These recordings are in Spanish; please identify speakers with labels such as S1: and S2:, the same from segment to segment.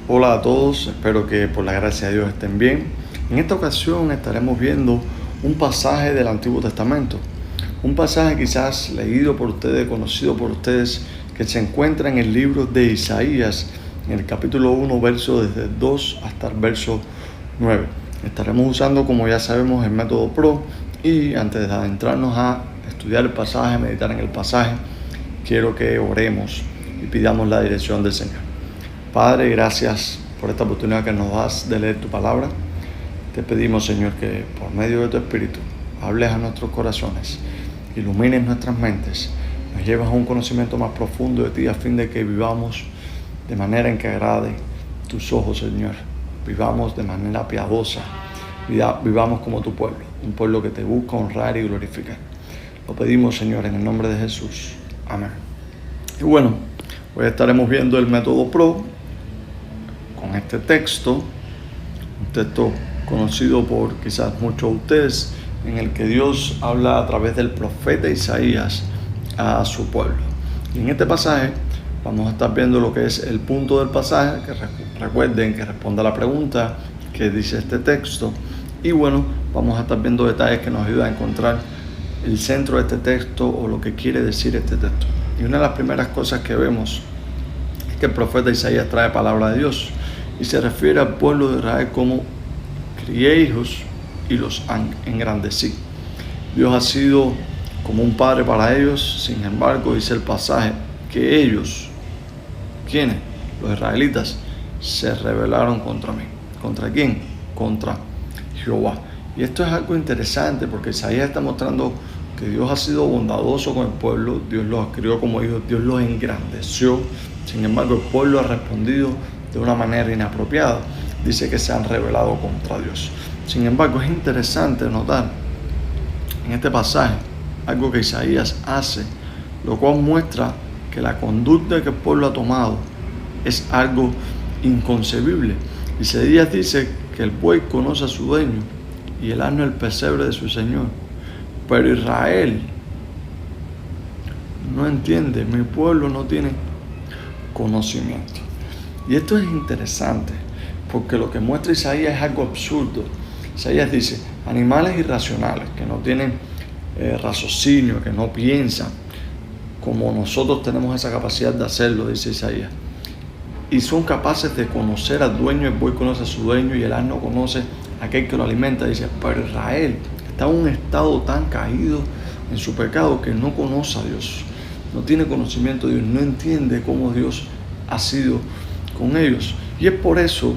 S1: Hola a todos, espero que por la gracia de Dios estén bien. En esta ocasión estaremos viendo un pasaje del Antiguo Testamento, un pasaje quizás leído por ustedes, conocido por ustedes, que se encuentra en el libro de Isaías, en el capítulo 1, verso desde el 2 hasta el verso 9. Estaremos usando, como ya sabemos, el método PRO, y antes de adentrarnos a estudiar el pasaje, meditar en el pasaje, quiero que oremos y pidamos la dirección del Señor. Padre, gracias por esta oportunidad que nos das de leer tu palabra. Te pedimos, Señor, que por medio de tu Espíritu hables a nuestros corazones, ilumines nuestras mentes, nos lleves a un conocimiento más profundo de ti a fin de que vivamos de manera en que agrade tus ojos, Señor. Vivamos de manera piadosa, vivamos como tu pueblo, un pueblo que te busca honrar y glorificar. Lo pedimos, Señor, en el nombre de Jesús. Amén. Y bueno, hoy estaremos viendo el método PRO con este texto, un texto conocido por quizás muchos de ustedes, en el que Dios habla a través del profeta Isaías a su pueblo. Y en este pasaje vamos a estar viendo lo que es el punto del pasaje, que recuerden que responde a la pregunta que dice este texto. Y bueno, vamos a estar viendo detalles que nos ayudan a encontrar el centro de este texto o lo que quiere decir este texto. Y una de las primeras cosas que vemos es que el profeta Isaías trae palabra de Dios y se refiere al pueblo de Israel como crié hijos y los engrandecí. Dios ha sido como un padre para ellos. Sin embargo, dice el pasaje que ellos, ¿quiénes? Los israelitas, se rebelaron contra mí. ¿Contra quién? Contra Jehová. Y esto es algo interesante porque Isaías está mostrando que Dios ha sido bondadoso con el pueblo. Dios los crió como hijos, Dios los engrandeció. Sin embargo, el pueblo ha respondido de una manera inapropiada. Dice que se han rebelado contra Dios. Sin embargo, es interesante notar en este pasaje algo que Isaías hace, lo cual muestra que la conducta que el pueblo ha tomado es algo inconcebible. Isaías dice que el buey conoce a su dueño y el asno el pesebre de su señor, pero Israel no entiende, mi pueblo no tiene conocimiento. Y esto es interesante porque lo que muestra Isaías es algo absurdo. Isaías dice, animales irracionales que no tienen raciocinio, que no piensan como nosotros tenemos esa capacidad de hacerlo, dice Isaías, y son capaces de conocer al dueño. El buey conoce a su dueño y el asno conoce a aquel que lo alimenta. Dice, pero Israel está en un estado tan caído en su pecado que no conoce a Dios, no tiene conocimiento de Dios, no entiende cómo Dios ha sido con ellos. Y es por eso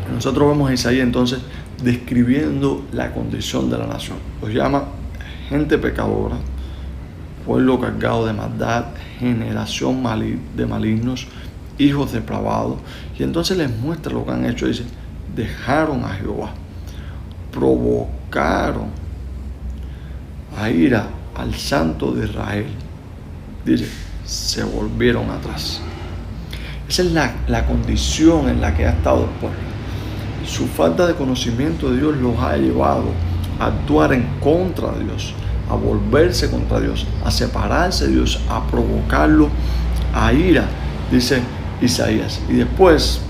S1: que nosotros vemos a Isaías entonces describiendo la condición de la nación. Los llama gente pecadora, pueblo cargado de maldad, generación de malignos, hijos depravados. Y entonces les muestra lo que han hecho. Dice, dejaron a Jehová, provocaron a ira al Santo de Israel. Dice, se volvieron atrás. Esa es la condición en la que ha estado el pueblo. Su falta de conocimiento de Dios los ha llevado a actuar en contra de Dios, a volverse contra Dios, a separarse de Dios, a provocarlo a ira, dice Isaías. Y después,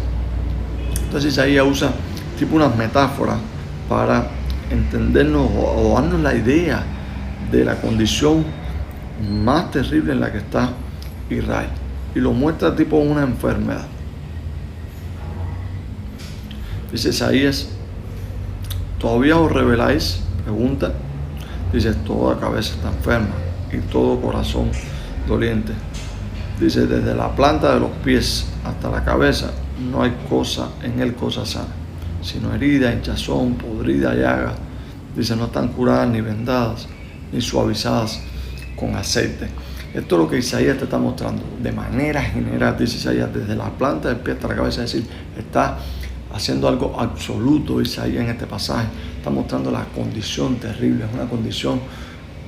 S1: entonces Isaías usa tipo unas metáforas para entendernos o darnos la idea de la condición más terrible en la que está Israel. Y lo muestra tipo una enfermedad. Dice Isaías, ¿todavía os rebeláis? Pregunta. Dice, toda cabeza está enferma y todo corazón doliente. Dice, desde la planta de los pies hasta la cabeza no hay cosa en él cosa sana, sino herida, hinchazón, podrida, llaga. Dice, no están curadas ni vendadas, ni suavizadas con aceite. Esto es lo que Isaías te está mostrando de manera general. Dice Isaías, desde la planta del pie hasta la cabeza, es decir, está haciendo algo absoluto. Isaías en este pasaje está mostrando la condición terrible. Es una condición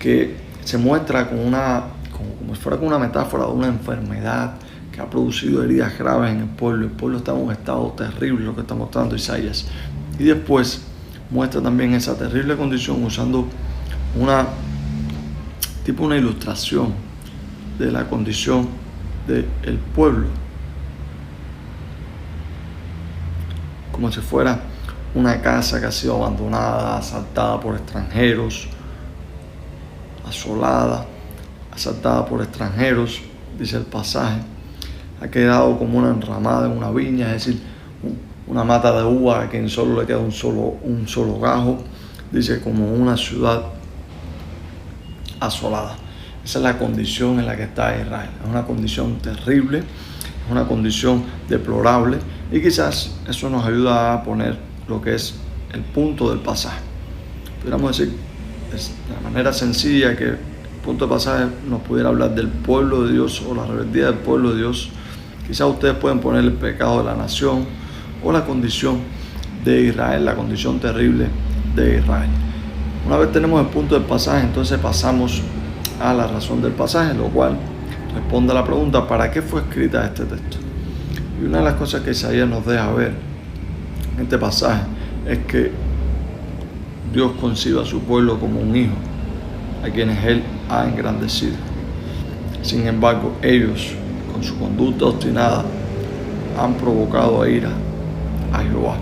S1: que se muestra como si fuera una metáfora de una enfermedad que ha producido heridas graves en el pueblo. El pueblo está en un estado terrible, lo que está mostrando Isaías. Y después muestra también esa terrible condición usando una ilustración de la condición del pueblo. como si fuera una casa que ha sido abandonada, asaltada por extranjeros, asaltada por extranjeros, dice el pasaje. Ha quedado como una enramada en una viña, es decir, una mata de uva a quien solo le queda un solo gajo, dice, como una ciudad asolada. Esa es la condición en la que está Israel. Es una condición terrible, es una condición deplorable, y quizás eso nos ayuda a poner lo que es el punto del pasaje. Podríamos decir, de manera sencilla, que el punto del pasaje nos pudiera hablar del pueblo de Dios o la rebeldía del pueblo de Dios. Quizás ustedes pueden poner el pecado de la nación o la condición de Israel, la condición terrible de Israel. Una vez tenemos el punto del pasaje, entonces pasamos a la razón del pasaje, lo cual responde a la pregunta: ¿para qué fue escrita este texto? Y una de las cosas que Isaías nos deja ver en este pasaje es que Dios concibe a su pueblo como un hijo, a quienes Él ha engrandecido. Sin embargo, ellos, con su conducta obstinada, han provocado a ira a Jehová.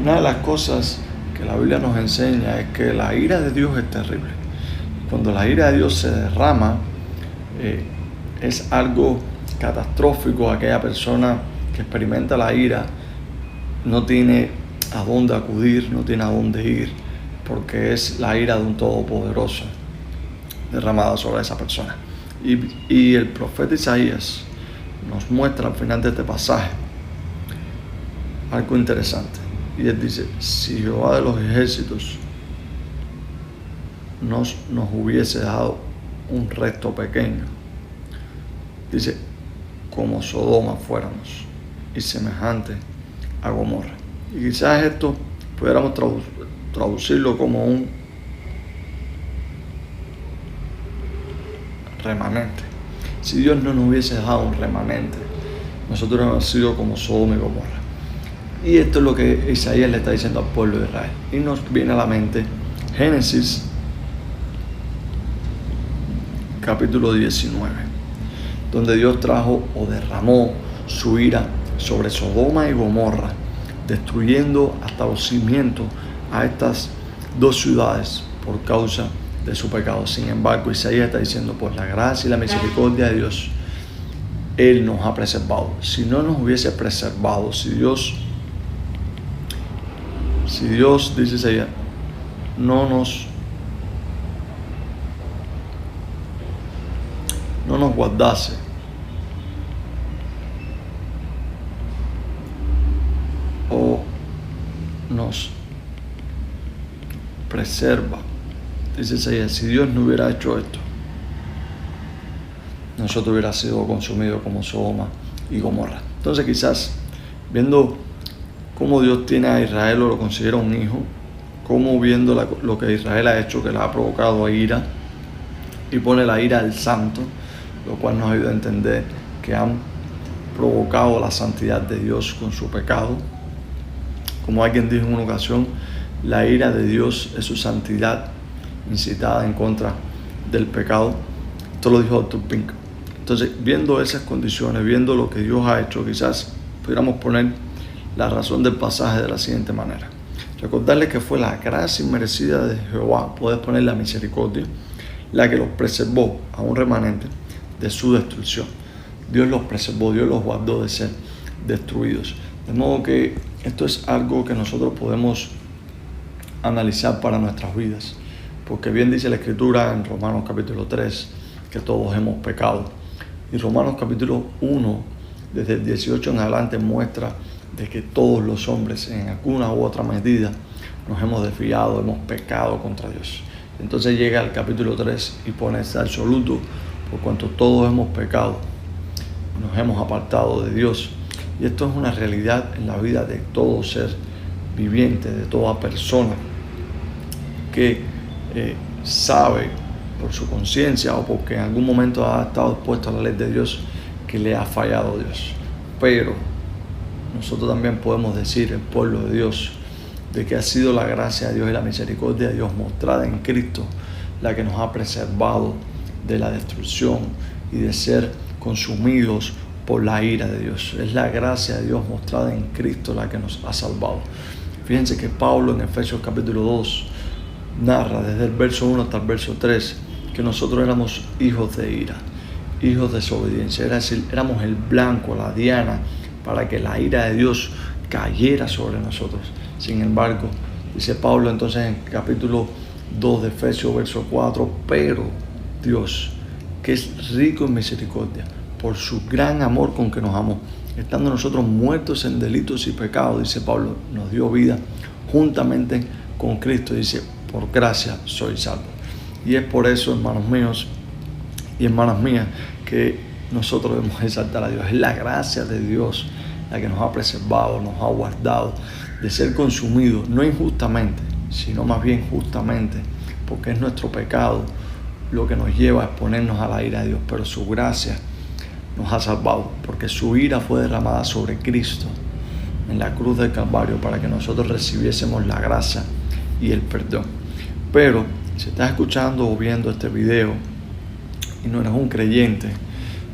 S1: Una de las cosas que la Biblia nos enseña es que la ira de Dios es terrible. Cuando la ira de Dios se derrama, es algo catastrófico. Aquella persona que experimenta la ira no tiene a dónde acudir, no tiene a dónde ir, porque es la ira de un Todopoderoso derramada sobre esa persona. Y el profeta Isaías nos muestra al final de este pasaje algo interesante, y él dice: si Jehová de los ejércitos nos hubiese dado un resto pequeño, dice, como Sodoma fuéramos, y semejante a Gomorra. Y quizás esto pudiéramos traducirlo como un remanente. Si Dios no nos hubiese dado un remanente, nosotros hemos sido como Sodoma y Gomorra. Y esto es lo que Isaías le está diciendo al pueblo de Israel. Y nos viene a la mente Génesis capítulo 19, donde Dios trajo o derramó su ira sobre Sodoma y Gomorra, destruyendo hasta los cimientos a estas dos ciudades por causa de su pecado. Sin embargo, Isaías está diciendo: por la gracia y la misericordia de Dios, Él nos ha preservado. Si no nos hubiese preservado, si Dios, dice Isaías, no nos guardase, o nos preserva, dice Isaías, si Dios no hubiera hecho esto, nosotros hubiera sido consumidos como Sodoma y Gomorra. Entonces, quizás viendo cómo Dios tiene a Israel o lo considera un hijo, cómo viendo lo que Israel ha hecho, que le ha provocado a ira, y pone la ira del santo, lo cual nos ayuda a entender que han provocado la santidad de Dios con su pecado. Como alguien dijo en una ocasión, la ira de Dios es su santidad incitada en contra del pecado. Esto lo dijo Arthur Pink. Entonces, viendo esas condiciones, viendo lo que Dios ha hecho, quizás pudiéramos poner la razón del pasaje de la siguiente manera: recordarles que fue la gracia inmerecida de Jehová, puedes poner la misericordia, la que los preservó a un remanente de su destrucción. Dios los preservó, Dios los guardó de ser destruidos. De modo que esto es algo que nosotros podemos analizar para nuestras vidas, porque bien dice la Escritura en Romanos capítulo 3 que todos hemos pecado, y Romanos capítulo 1 desde el 18 en adelante muestra de que todos los hombres en alguna u otra medida nos hemos desviado, hemos pecado contra Dios. Entonces llega al capítulo 3 y pone ese absoluto: por cuanto todos hemos pecado, nos hemos apartado de Dios. Y esto es una realidad en la vida de todo ser viviente, de toda persona que sabe por su conciencia o porque en algún momento ha estado expuesto a la ley de Dios que le ha fallado Dios. Pero nosotros también podemos decir, el pueblo de Dios, de que ha sido la gracia de Dios y la misericordia de Dios mostrada en Cristo la que nos ha preservado de la destrucción y de ser consumidos por la ira de Dios. Es la gracia de Dios mostrada en Cristo la que nos ha salvado. Fíjense que Pablo en Efesios capítulo 2 narra desde el verso 1 hasta el verso 3 que nosotros éramos hijos de ira, hijos de desobediencia, es decir, éramos el blanco, la diana, para que la ira de Dios cayera sobre nosotros. Sin embargo, dice Pablo entonces en capítulo 2 de Efesios, verso 4, pero Dios, que es rico en misericordia, por su gran amor con que nos amó, estando nosotros muertos en delitos y pecados, dice Pablo, nos dio vida juntamente con Cristo, dice, por gracia soy salvo. Y es por eso, hermanos míos y hermanas mías, que nosotros debemos exaltar a Dios. Es la gracia de Dios la que nos ha preservado, nos ha guardado de ser consumidos, no injustamente, sino más bien justamente, porque es nuestro pecado lo que nos lleva a exponernos a la ira de Dios, pero su gracia nos ha salvado, porque su ira fue derramada sobre Cristo en la cruz del Calvario para que nosotros recibiésemos la gracia y el perdón. Pero si estás escuchando o viendo este video y no eres un creyente,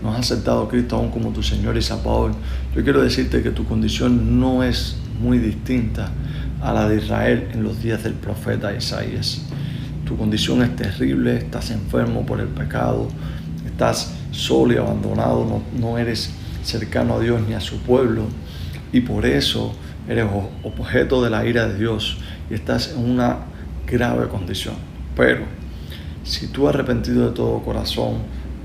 S1: no has aceptado a Cristo aún como tu Señor y Salvador, yo quiero decirte que tu condición no es muy distinta a la de Israel en los días del profeta Isaías. Tu condición es terrible, estás enfermo por el pecado, estás solo y abandonado, no eres cercano a Dios ni a su pueblo, y por eso eres objeto de la ira de Dios y estás en una grave condición. Pero si tú arrepentido de todo corazón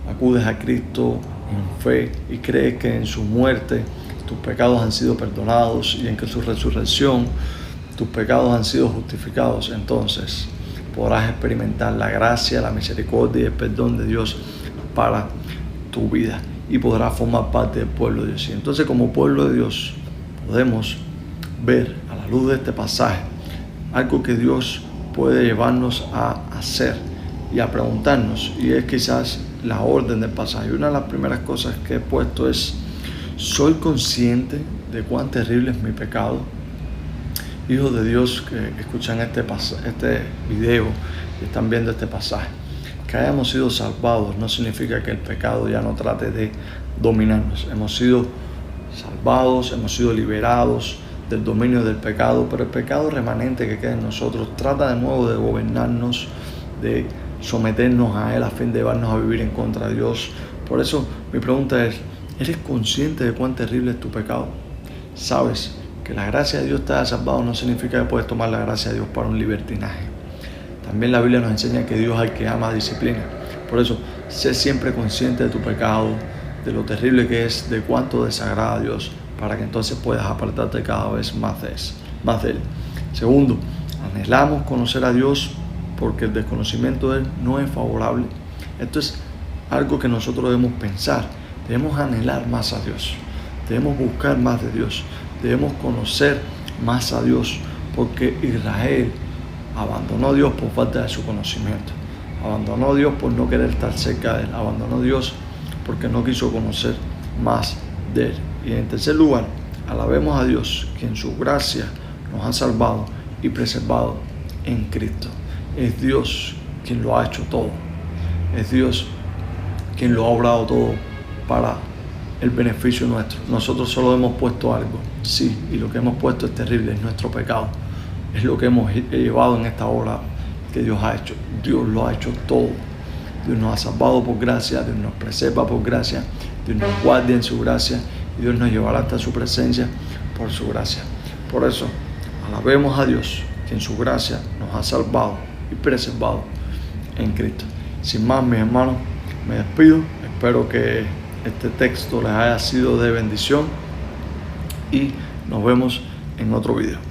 S1: acudes a Cristo en fe y crees que en su muerte tus pecados han sido perdonados y en que su resurrección tus pecados han sido justificados, entonces podrás experimentar la gracia, la misericordia y el perdón de Dios para tu vida y podrás formar parte del pueblo de Dios. Y entonces, como pueblo de Dios, podemos ver a la luz de este pasaje algo que Dios puede llevarnos a hacer y a preguntarnos, y es quizás la orden del pasaje. Una de las primeras cosas que he puesto es: ¿soy consciente de cuán terrible es mi pecado? Hijos de Dios que escuchan este video y están viendo este pasaje, que hayamos sido salvados no significa que el pecado ya no trate de dominarnos. Hemos sido salvados, hemos sido liberados del dominio del pecado, pero el pecado remanente que queda en nosotros trata de nuevo de gobernarnos, de someternos a él a fin de llevarnos a vivir en contra de Dios. Por eso mi pregunta es: ¿eres consciente de cuán terrible es tu pecado? ¿Sabes que la gracia de Dios te ha salvado no significa que puedes tomar la gracia de Dios para un libertinaje? También la Biblia nos enseña que Dios al que ama disciplina. Por eso, sé siempre consciente de tu pecado, de lo terrible que es, de cuánto desagrada a Dios, para que entonces puedas apartarte cada vez más de Él. Segundo, anhelamos conocer a Dios porque el desconocimiento de Él no es favorable. Esto es algo que nosotros debemos pensar. Debemos anhelar más a Dios, debemos buscar más de Dios, debemos conocer más a Dios, porque Israel abandonó a Dios por falta de su conocimiento, abandonó a Dios por no querer estar cerca de Él, abandonó a Dios porque no quiso conocer más de Él. Y en tercer lugar, alabemos a Dios, que en su gracia nos ha salvado y preservado en Cristo. Es Dios quien lo ha hecho todo, es Dios quien lo ha obrado todo para el beneficio nuestro. Nosotros solo hemos puesto algo, sí, y lo que hemos puesto es terrible, es nuestro pecado. Es lo que hemos llevado en esta obra que Dios ha hecho. Dios lo ha hecho todo. Dios nos ha salvado por gracia, Dios nos preserva por gracia, Dios nos guarda en su gracia y Dios nos llevará hasta su presencia por su gracia. Por eso, alabemos a Dios, que en su gracia nos ha salvado y preservado en Cristo. Sin más, mis hermanos, me despido. Espero que este texto les haya sido de bendición y nos vemos en otro video.